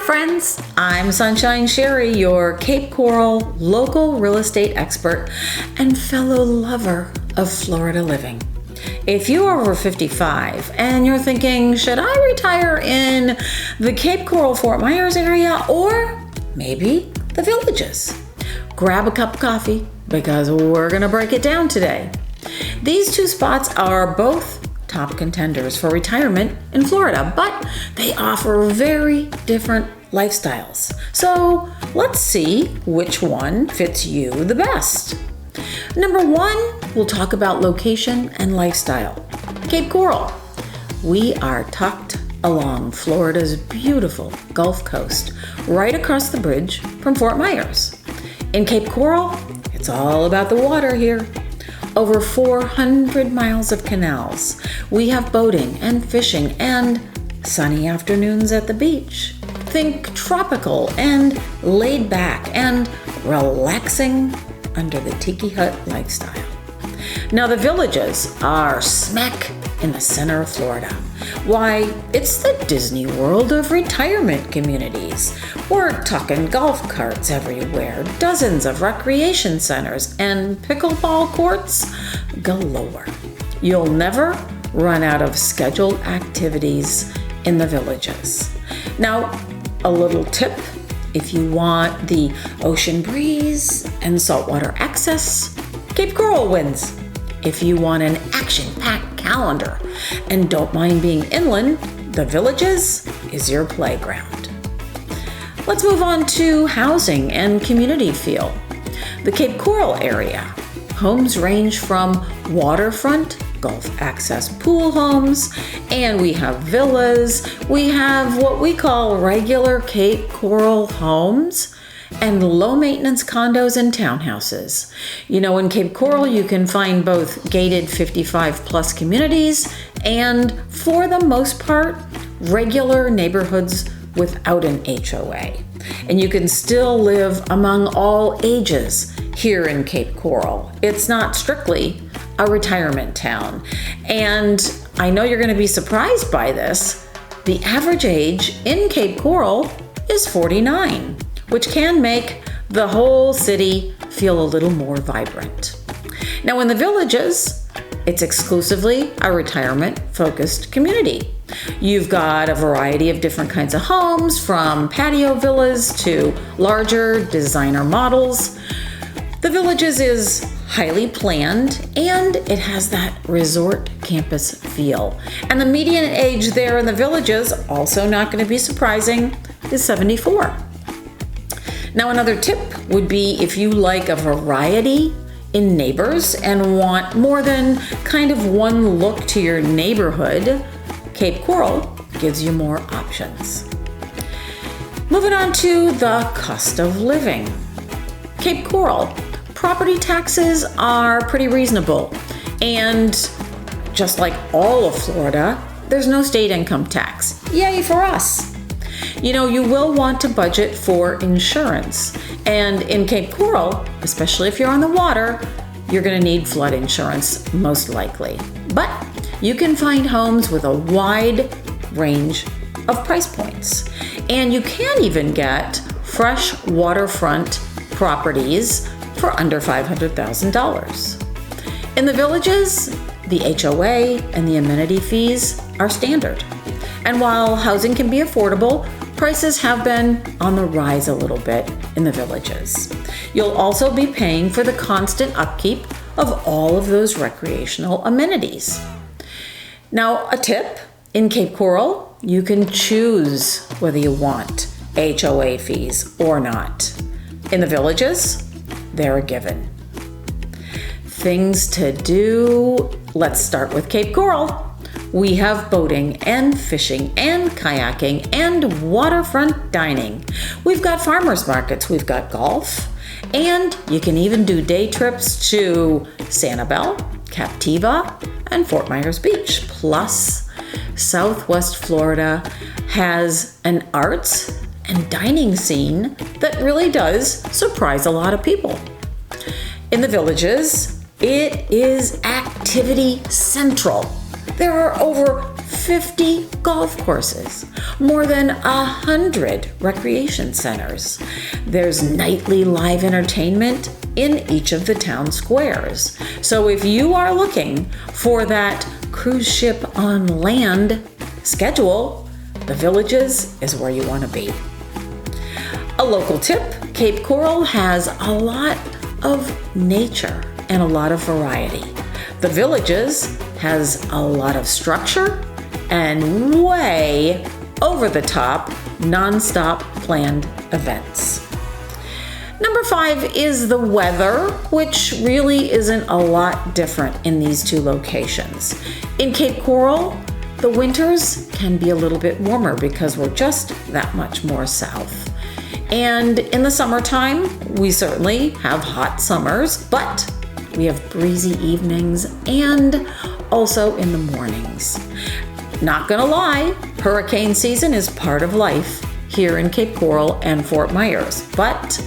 friends, I'm Sunshine Sherry, your Cape Coral local real estate expert and fellow lover of Florida living. If you are over 55 and you're thinking, should I retire in the Cape Coral Fort Myers area or maybe the Villages? Grab a cup of coffee because we're gonna break it down today. These two spots are both top contenders for retirement in Florida, but they offer very different lifestyles. So let's see which one fits you the best. Number one, we'll talk about location and lifestyle. Cape Coral. We are tucked along Florida's beautiful Gulf Coast, right across the bridge from Fort Myers. In Cape Coral, it's all about the water here. Over 400 miles of canals. We have boating and fishing and sunny afternoons at the beach. Think tropical and laid back and relaxing under the tiki hut lifestyle. Now the Villages are smack in the center of Florida. Why, it's the Disney World of retirement communities. We're talking golf carts everywhere, dozens of recreation centers, and pickleball courts galore. You'll never run out of scheduled activities in the Villages. Now, a little tip, if you want the ocean breeze and saltwater access, Cape Coral wins. If you want an action-packed calendar and don't mind being inland, the Villages is your playground. Let's move on to housing and community feel. The Cape Coral area. Homes range from waterfront, Gulf access pool homes, and we have villas. We have what we call regular Cape Coral homes and low maintenance condos and townhouses. You know, in Cape Coral, you can find both gated 55 plus communities and, for the most part, regular neighborhoods without an HOA. And you can still live among all ages here in Cape Coral. It's not strictly a retirement town. And I know you're gonna be surprised by this. The average age in Cape Coral is 49. Which can make the whole city feel a little more vibrant. Now in the Villages, it's exclusively a retirement-focused community. You've got a variety of different kinds of homes, from patio villas to larger designer models. The Villages is highly planned and it has that resort campus feel. And the median age there in the Villages, also not going to be surprising, is 74. Now another tip would be if you like a variety in neighbors and want more than kind of one look to your neighborhood, Cape Coral gives you more options. Moving on to the cost of living. Cape Coral, property taxes are pretty reasonable, and just like all of Florida, there's no state income tax. Yay for us! You know, you will want to budget for insurance. And in Cape Coral, especially if you're on the water, you're gonna need flood insurance, most likely. But you can find homes with a wide range of price points. And you can even get fresh waterfront properties for under $500,000. In the Villages, the HOA and the amenity fees are standard. And while housing can be affordable, prices have been on the rise a little bit in the Villages. You'll also be paying for the constant upkeep of all of those recreational amenities. Now, a tip, in Cape Coral, you can choose whether you want HOA fees or not. In the Villages, they're a given. Things to do, let's start with Cape Coral. We have boating and fishing and kayaking and waterfront dining. We've got farmers markets, we've got golf, and you can even do day trips to Sanibel, Captiva, and Fort Myers Beach. Plus, Southwest Florida has an arts and dining scene that really does surprise a lot of people. In the Villages, it is activity central. There are over 50 golf courses, more than 100 recreation centers. There's nightly live entertainment in each of the town squares. So if you are looking for that cruise ship on land schedule, the Villages is where you want to be. A local tip, Cape Coral has a lot of nature and a lot of variety. The Villages has a lot of structure and way over the top, non-stop planned events. Number 5 is the weather, which really isn't a lot different in these two locations. In Cape Coral, the winters can be a little bit warmer because we're just that much more south. And in the summertime, we certainly have hot summers, but we have breezy evenings and also in the mornings. Not gonna lie, hurricane season is part of life here in Cape Coral and Fort Myers, but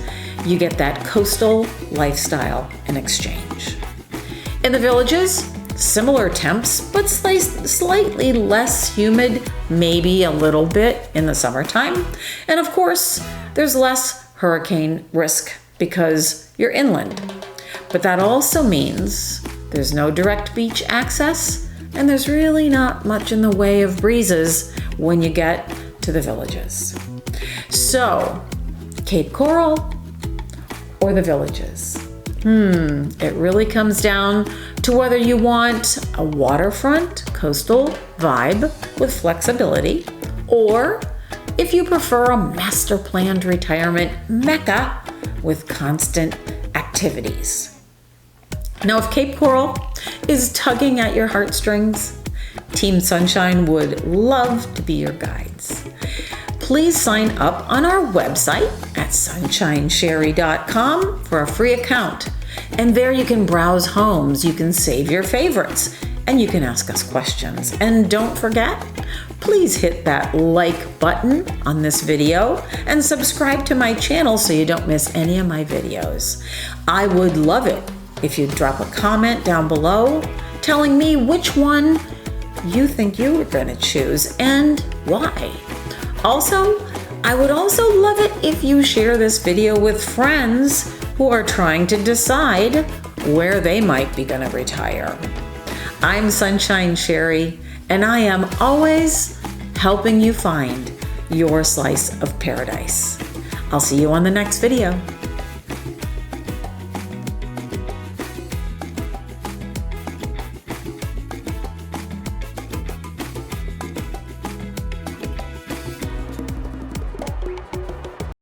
you get that coastal lifestyle in exchange. In the Villages, similar temps, but slightly less humid, maybe a little bit in the summertime. And of course, there's less hurricane risk because you're inland. But that also means there's no direct beach access, and there's really not much in the way of breezes when you get to the Villages. So, Cape Coral or the Villages? It really comes down to whether you want a waterfront coastal vibe with flexibility, or if you prefer a master planned retirement mecca with constant activities. Now, if Cape Coral is tugging at your heartstrings, Team Sunshine would love to be your guides. Please sign up on our website at sunshinesherry.com for a free account. And there you can browse homes, you can save your favorites, and you can ask us questions. And don't forget, please hit that like button on this video and subscribe to my channel so you don't miss any of my videos. I would love it if you'd drop a comment down below telling me which one you think you were going to choose and why. Also, I would also love it if you share this video with friends who are trying to decide where they might be going to retire. I'm Sunshine Sherry, and I am always helping you find your slice of paradise. I'll see you on the next video.